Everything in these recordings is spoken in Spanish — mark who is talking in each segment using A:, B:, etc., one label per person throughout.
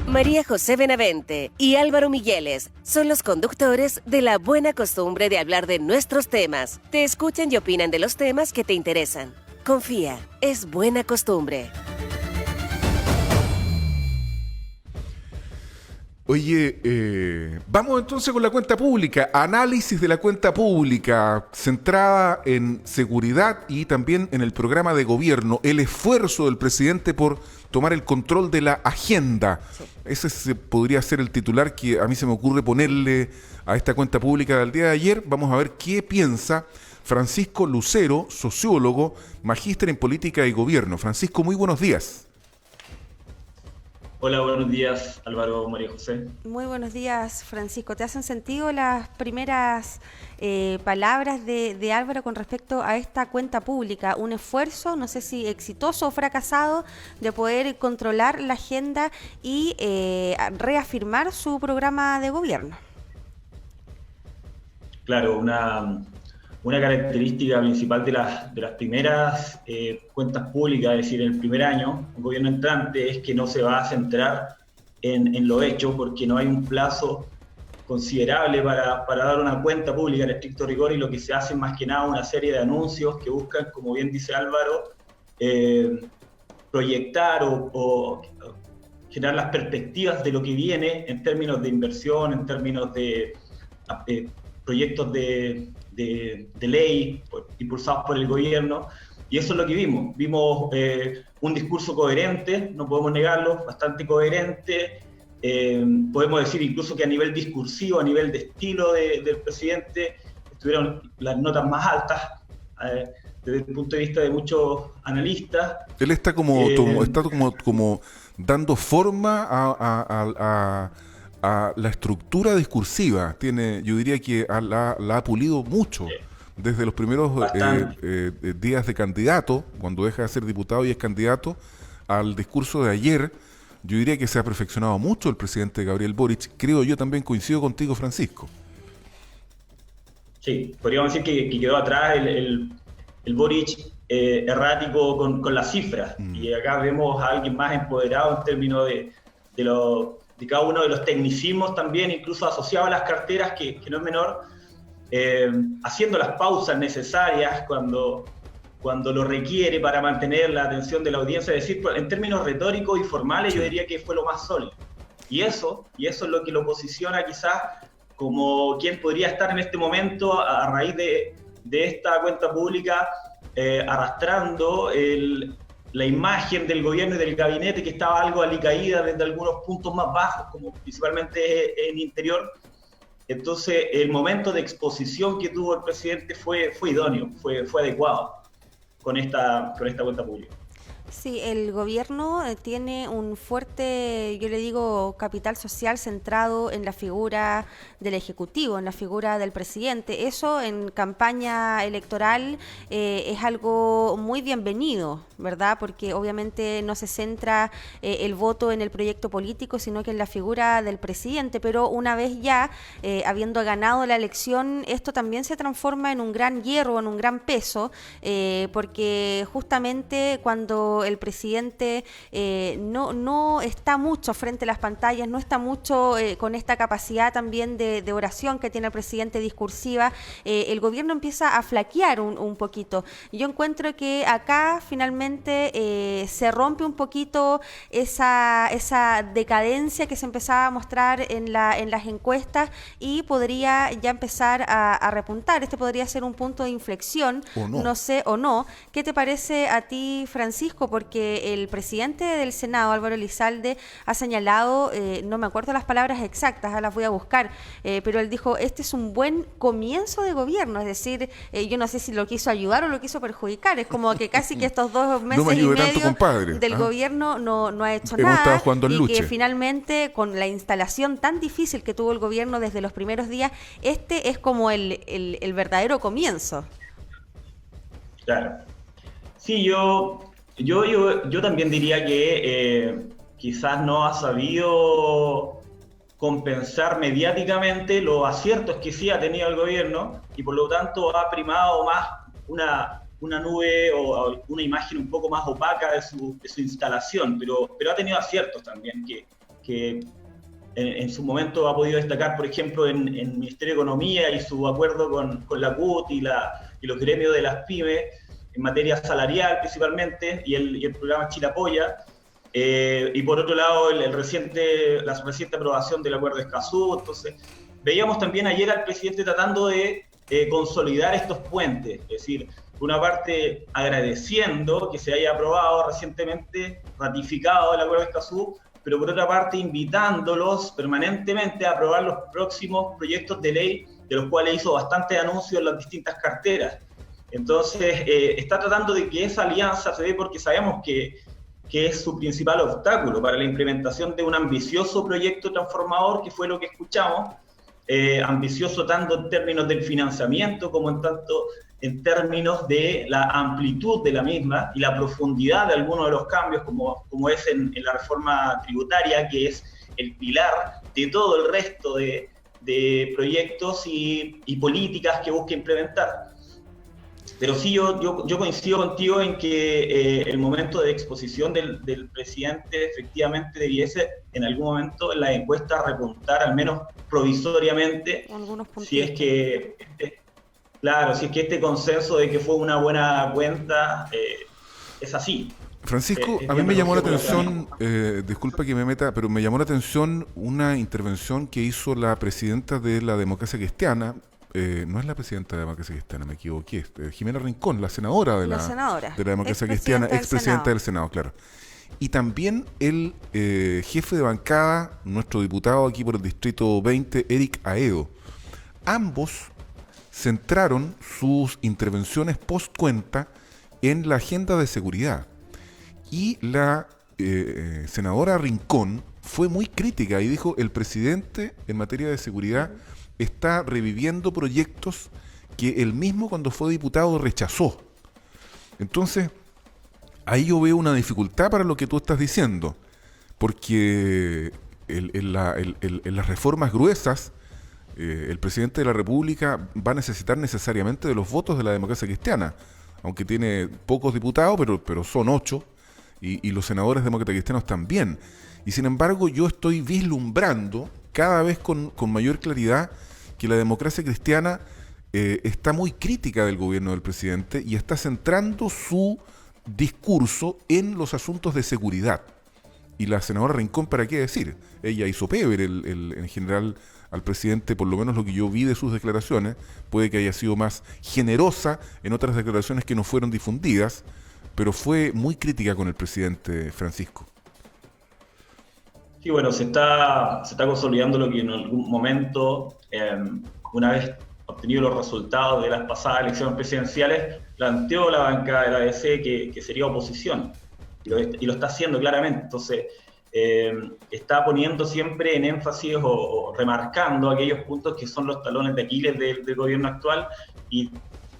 A: María José Benavente y Álvaro Migueles son los conductores de la buena costumbre de hablar de nuestros temas. Te escuchan y opinan de los temas que te interesan. Confía, es buena costumbre.
B: Oye, vamos entonces con la cuenta pública. Análisis de la cuenta pública centrada en seguridad y también en el programa de gobierno. El esfuerzo del presidente por tomar el control de la agenda. Sí. Ese podría ser el titular que a mí se me ocurre ponerle a esta cuenta pública del día de ayer. Vamos a ver qué piensa Francisco Lucero, sociólogo, magíster en política y gobierno. Francisco, muy buenos días.
C: Hola, buenos días, Álvaro, María José.
D: Muy buenos días, Francisco. ¿Te hacen sentido las primeras palabras de Álvaro con respecto a esta cuenta pública? Un esfuerzo, no sé si exitoso o fracasado, de poder controlar la agenda y reafirmar su programa de gobierno.
C: Claro, una característica principal de las primeras cuentas públicas, es decir, el primer año, un gobierno entrante, es que no se va a centrar en lo hecho, porque no hay un plazo considerable para dar una cuenta pública en estricto rigor, y lo que se hace es más que nada una serie de anuncios que buscan, como bien dice Álvaro, proyectar o generar las perspectivas de lo que viene en términos de inversión, en términos de proyectos de ley impulsados por el gobierno, y eso es lo que vimos. Vimos un discurso coherente, no podemos negarlo, bastante coherente. Podemos decir incluso que a nivel discursivo, a nivel de estilo del presidente, estuvieron las notas más altas desde el punto de vista de muchos analistas.
B: Él está como dando forma a la estructura discursiva. Yo diría que la ha pulido mucho desde los primeros días de candidato, cuando deja de ser diputado y es candidato, al discurso de ayer. Yo diría que se ha perfeccionado mucho el presidente Gabriel Boric. Creo yo, también coincido contigo, Francisco.
C: Sí, podríamos decir que quedó atrás el Boric errático con las cifras. Y acá vemos a alguien más empoderado en términos de cada uno de los tecnicismos también, incluso asociado a las carteras, que no es menor, haciendo las pausas necesarias cuando lo requiere para mantener la atención de la audiencia. Es decir, en términos retóricos y formales, yo diría que fue lo más sólido. Y eso es lo que lo posiciona quizás como quien podría estar en este momento, a raíz de esta cuenta pública, arrastrando la imagen del gobierno y del gabinete, que estaba algo alicaída desde algunos puntos más bajos, como principalmente en interior. Entonces, el momento de exposición que tuvo el presidente fue idóneo, fue adecuado con esta cuenta pública.
D: Sí, el gobierno tiene un fuerte, yo le digo, capital social centrado en la figura del Ejecutivo, en la figura del presidente. Eso en campaña electoral es algo muy bienvenido, ¿verdad? Porque obviamente no se centra el voto en el proyecto político, sino que en la figura del presidente. Pero una vez ya, habiendo ganado la elección, esto también se transforma en un gran hierro, en un gran peso, porque justamente cuando el presidente no está mucho frente a las pantallas, no está mucho con esta capacidad también de oración que tiene el presidente discursiva, el gobierno empieza a flaquear un poquito. Yo encuentro que acá finalmente se rompe un poquito esa decadencia que se empezaba a mostrar en las encuestas, y podría ya empezar a repuntar. Este podría ser un punto de inflexión, no sé o no. ¿Qué te parece a ti, Francisco? Porque el presidente del Senado, Álvaro Elizalde, ha señalado, no me acuerdo las palabras exactas, las voy a buscar, pero él dijo, este es un buen comienzo de gobierno. Es decir, yo no sé si lo quiso ayudar o lo quiso perjudicar. Es como que casi que estos 2 meses y medio del gobierno no ha hecho nada, y que finalmente, con la instalación tan difícil que tuvo el gobierno desde los primeros días, este es como el verdadero comienzo.
C: Claro. Sí, yo también diría que quizás no ha sabido compensar mediáticamente los aciertos que sí ha tenido el gobierno, y por lo tanto ha primado más una nube o una imagen un poco más opaca de su instalación, pero ha tenido aciertos también que que en su momento ha podido destacar, por ejemplo, en el Ministerio de Economía y su acuerdo con la CUT y los gremios de las pymes, en materia salarial principalmente, y el programa Chile Apoya. Y por otro lado, la reciente aprobación del acuerdo de Escazú. Entonces, veíamos también ayer al presidente tratando de consolidar estos puentes, es decir, por una parte agradeciendo que se haya aprobado recientemente, ratificado el acuerdo de Escazú, pero por otra parte invitándolos permanentemente a aprobar los próximos proyectos de ley, de los cuales hizo bastantes anuncios en las distintas carteras. Entonces, está tratando de que esa alianza se dé, porque sabemos que es su principal obstáculo para la implementación de un ambicioso proyecto transformador, que fue lo que escuchamos, ambicioso tanto en términos del financiamiento como en términos de la amplitud de la misma y la profundidad de algunos de los cambios, como es en la reforma tributaria, que es el pilar de todo el resto de proyectos y políticas que busca implementar. Pero sí, yo coincido contigo en que el momento de exposición del presidente efectivamente debiese en algún momento en la encuesta repuntar, al menos provisoriamente, si es que este consenso de que fue una buena cuenta es así.
B: Francisco, a mí me llamó la atención, disculpa que me meta, pero me llamó la atención una intervención que hizo la presidenta de la Democracia Cristiana. No es la presidenta de la Democracia Cristiana, me equivoqué, Jimena Rincón, la senadora de la Democracia Cristiana, expresidenta del Senado, claro. Y también el jefe de bancada, nuestro diputado aquí por el Distrito 20, Eric Aedo. Ambos centraron sus intervenciones post cuenta en la agenda de seguridad. Y la senadora Rincón fue muy crítica y dijo: el presidente en materia de seguridad está reviviendo proyectos que él mismo cuando fue diputado rechazó. Entonces, ahí yo veo una dificultad para lo que tú estás diciendo, porque en las reformas gruesas, el presidente de la República va a necesitar necesariamente de los votos de la Democracia Cristiana, aunque tiene pocos diputados, pero son 8, y los senadores demócratas cristianos también. Y sin embargo, yo estoy vislumbrando cada vez con mayor claridad que la Democracia Cristiana está muy crítica del gobierno del presidente y está centrando su discurso en los asuntos de seguridad. Y la senadora Rincón, ¿para qué decir? Ella hizo peor en general al presidente, por lo menos lo que yo vi de sus declaraciones. Puede que haya sido más generosa en otras declaraciones que no fueron difundidas, pero fue muy crítica con el presidente, Francisco.
C: Sí, bueno, se está consolidando lo que en algún momento, una vez obtenidos los resultados de las pasadas elecciones presidenciales, planteó la bancada de la ADC que sería oposición, y lo está haciendo claramente. Entonces, está poniendo siempre en énfasis o remarcando aquellos puntos que son los talones de Aquiles del gobierno actual, y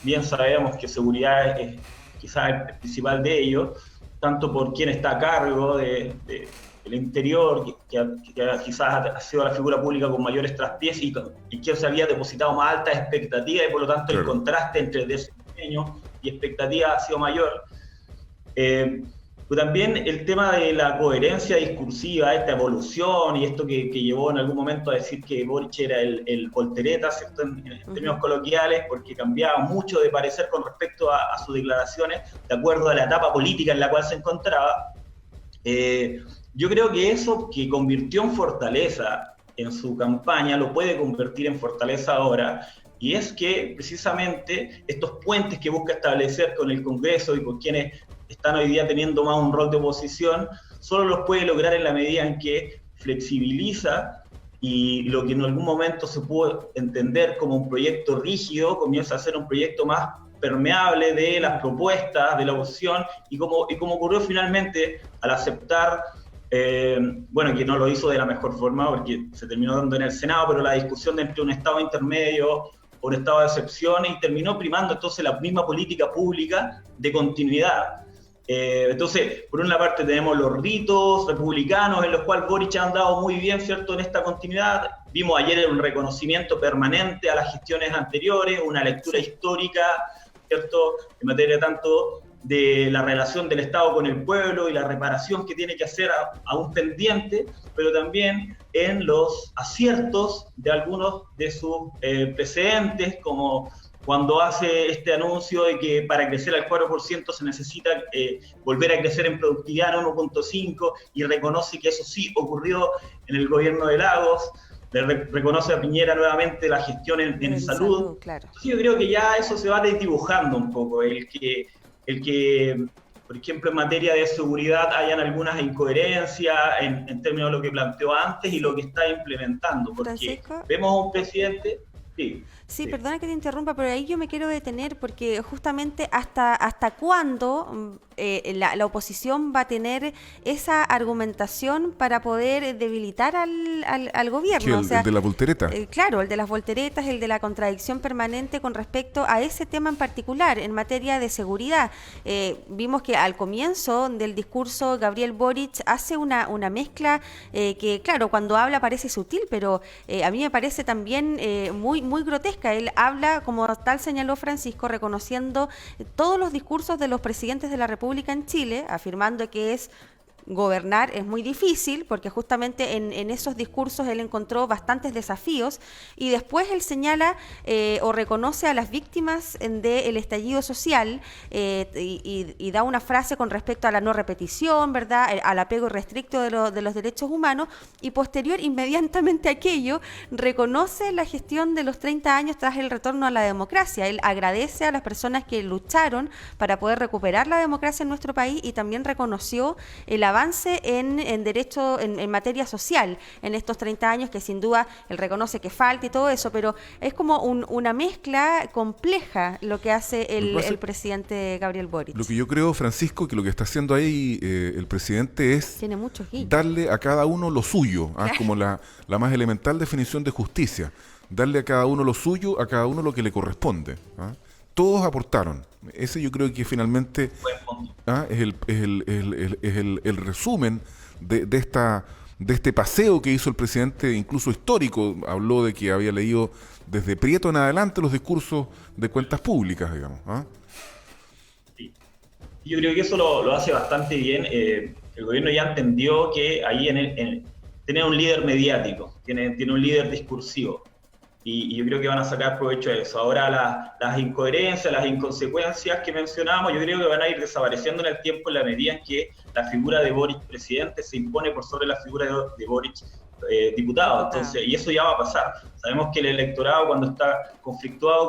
C: bien sabemos que seguridad es quizás el principal de ellos, tanto por quien está a cargo del interior, que quizás ha sido la figura pública con mayores traspiés y que se había depositado más altas expectativas, y por lo tanto el contraste entre desempeño y expectativa ha sido mayor. Pero también el tema de la coherencia discursiva, esta evolución y esto que llevó en algún momento a decir que Boric era el voltereta, ¿cierto? En términos coloquiales, porque cambiaba mucho de parecer con respecto a sus declaraciones, de acuerdo a la etapa política en la cual se encontraba. Yo creo que eso que convirtió en fortaleza en su campaña, lo puede convertir en fortaleza ahora, y es que precisamente estos puentes que busca establecer con el Congreso y con quienes están hoy día teniendo más un rol de oposición, solo los puede lograr en la medida en que flexibiliza, y lo que en algún momento se pudo entender como un proyecto rígido comienza a ser un proyecto más permeable de las propuestas de la oposición, y como ocurrió finalmente al aceptar, que no lo hizo de la mejor forma porque se terminó dando en el Senado, pero la discusión de entre un estado intermedio o un estado de excepción, y terminó primando entonces la misma política pública de continuidad. Entonces, por una parte tenemos los ritos republicanos en los cuales Boric ha andado muy bien, ¿cierto?, en esta continuidad. Vimos ayer un reconocimiento permanente a las gestiones anteriores, una lectura histórica, ¿cierto?, en materia tanto de la relación del Estado con el pueblo y la reparación que tiene que hacer aún pendiente, pero también en los aciertos de algunos de sus precedentes, como cuando hace este anuncio de que para crecer al 4% se necesita volver a crecer en productividad en 1.5, y reconoce que eso sí ocurrió en el gobierno de Lagos. Reconoce a Piñera nuevamente la gestión en salud.
D: Claro.
C: Entonces yo creo que ya eso se va desdibujando un poco, el que, por ejemplo, en materia de seguridad hayan algunas incoherencias en términos de lo que planteó antes y lo que está implementando, porque
D: Francisco,
C: vemos a un presidente...
D: Sí, perdona que te interrumpa, pero ahí yo me quiero detener porque justamente hasta cuándo la oposición va a tener esa argumentación para poder debilitar al gobierno.
B: ¿El de la voltereta?
D: Claro, el de las volteretas, el de la contradicción permanente con respecto a ese tema en particular, en materia de seguridad. Vimos que al comienzo del discurso Gabriel Boric hace una mezcla que, claro, cuando habla parece sutil, pero a mí me parece también muy grotesca. Él habla, como tal señaló Francisco, reconociendo todos los discursos de los presidentes de la República en Chile, afirmando que gobernar es muy difícil, porque justamente en esos discursos él encontró bastantes desafíos, y después él señala o reconoce a las víctimas del estallido social y da una frase con respecto a la no repetición, ¿verdad?, al apego irrestricto de los derechos humanos, y posterior, inmediatamente a aquello, reconoce la gestión de los 30 años tras el retorno a la democracia. Él agradece a las personas que lucharon para poder recuperar la democracia en nuestro país, y también reconoció el avance en derecho, en materia social en estos 30 años, que sin duda él reconoce que falta y todo eso, pero es como una mezcla compleja lo que hace el presidente Gabriel Boric.
B: Lo que yo creo, Francisco, que lo que está haciendo ahí el presidente es
D: Tiene muchos guiños.
B: Darle a cada uno lo suyo, como la más elemental definición de justicia, darle a cada uno lo suyo, a cada uno lo que le corresponde. Todos aportaron. Ese yo creo que finalmente es el resumen de este paseo que hizo el presidente, incluso histórico. Habló de que había leído desde Prieto en adelante los discursos de cuentas públicas, digamos.
C: Sí. Yo creo que eso lo hace bastante bien. El gobierno ya entendió que ahí tiene un líder mediático, tiene un líder discursivo. Y yo creo que van a sacar provecho de eso. Ahora las incoherencias, las inconsecuencias que mencionábamos, yo creo que van a ir desapareciendo en el tiempo, en la medida en que la figura de Boric presidente se impone por sobre la figura de Boric diputado. Entonces, y eso ya va a pasar. Sabemos que el electorado, cuando está conflictuado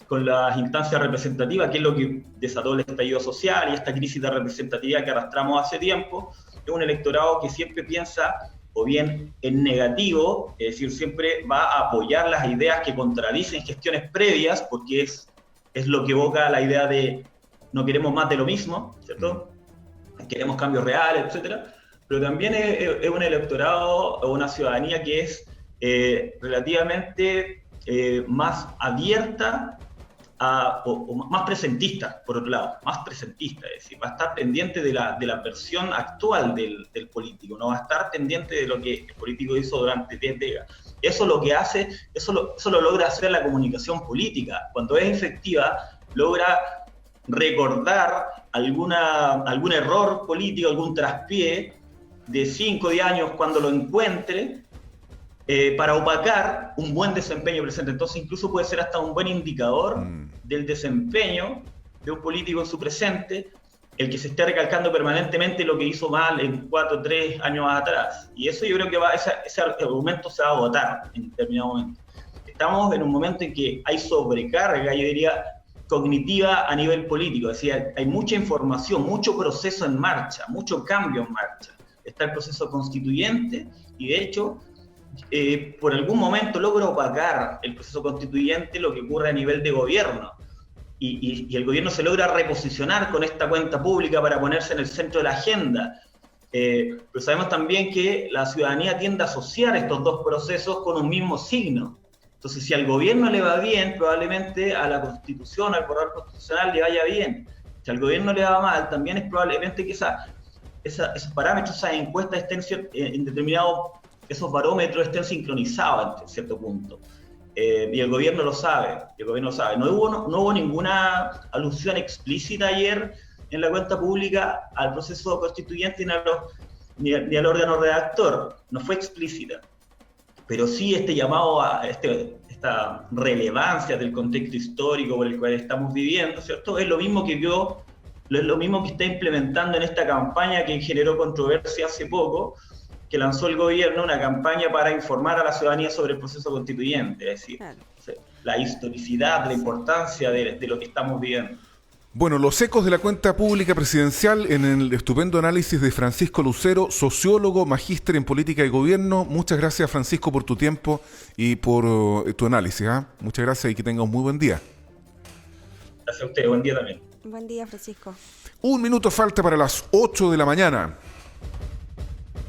C: con las instancias representativas, que es lo que desató el estallido social y esta crisis de representatividad que arrastramos hace tiempo, es un electorado que siempre piensa o bien en negativo, es decir, siempre va a apoyar las ideas que contradicen gestiones previas, porque es lo que evoca la idea de no queremos más de lo mismo, ¿cierto? Queremos cambios reales, etcétera. Pero también es un electorado o una ciudadanía que es relativamente más abierta o más presentista, por otro lado, más presentista, es decir, va a estar pendiente de la versión actual del político, no va a estar pendiente de lo que el político hizo durante 10 décadas. Eso lo que hace, eso lo logra hacer la comunicación política. Cuando es efectiva, logra recordar algún error político, algún traspié de 5 o 10 años cuando lo encuentre, para opacar un buen desempeño presente. Entonces incluso puede ser hasta un buen indicador del desempeño de un político en su presente, el que se esté recalcando permanentemente lo que hizo mal en 4 o 3 años atrás. Y eso yo creo que ese argumento se va a agotar en determinado momento. Estamos en un momento en que hay sobrecarga, yo diría, cognitiva a nivel político. Es decir, hay mucha información, mucho proceso en marcha, mucho cambio en marcha. Está el proceso constituyente y de hecho por algún momento logra opacar el proceso constituyente lo que ocurre a nivel de gobierno. Y el gobierno se logra reposicionar con esta cuenta pública para ponerse en el centro de la agenda. Pero sabemos también que la ciudadanía tiende a asociar estos dos procesos con un mismo signo. Entonces, si al gobierno le va bien, probablemente a la Constitución, al borrador constitucional le vaya bien. Si al gobierno le va mal, también es probablemente que esos parámetros, esas encuestas estén en determinado, esos barómetros estén sincronizados en cierto punto. y el gobierno lo sabe, No hubo ninguna alusión explícita ayer en la cuenta pública al proceso constituyente ni al órgano redactor, no fue explícita. Pero sí este llamado a esta relevancia del contexto histórico por el cual estamos viviendo, ¿cierto? Es lo mismo que está implementando en esta campaña que generó controversia hace poco, que lanzó el gobierno, una campaña para informar a la ciudadanía sobre el proceso constituyente, es decir,
D: Claro.
C: la historicidad, la importancia de lo que estamos viviendo.
B: Bueno, los ecos de la cuenta pública presidencial en el estupendo análisis de Francisco Lucero, sociólogo, magíster en política y gobierno. Muchas gracias, Francisco, por tu tiempo y por tu análisis. Muchas gracias y que tenga un muy buen día.
C: Gracias a ustedes, buen día también.
D: Buen día, Francisco.
B: 1 minuto falta para las 8 de la mañana.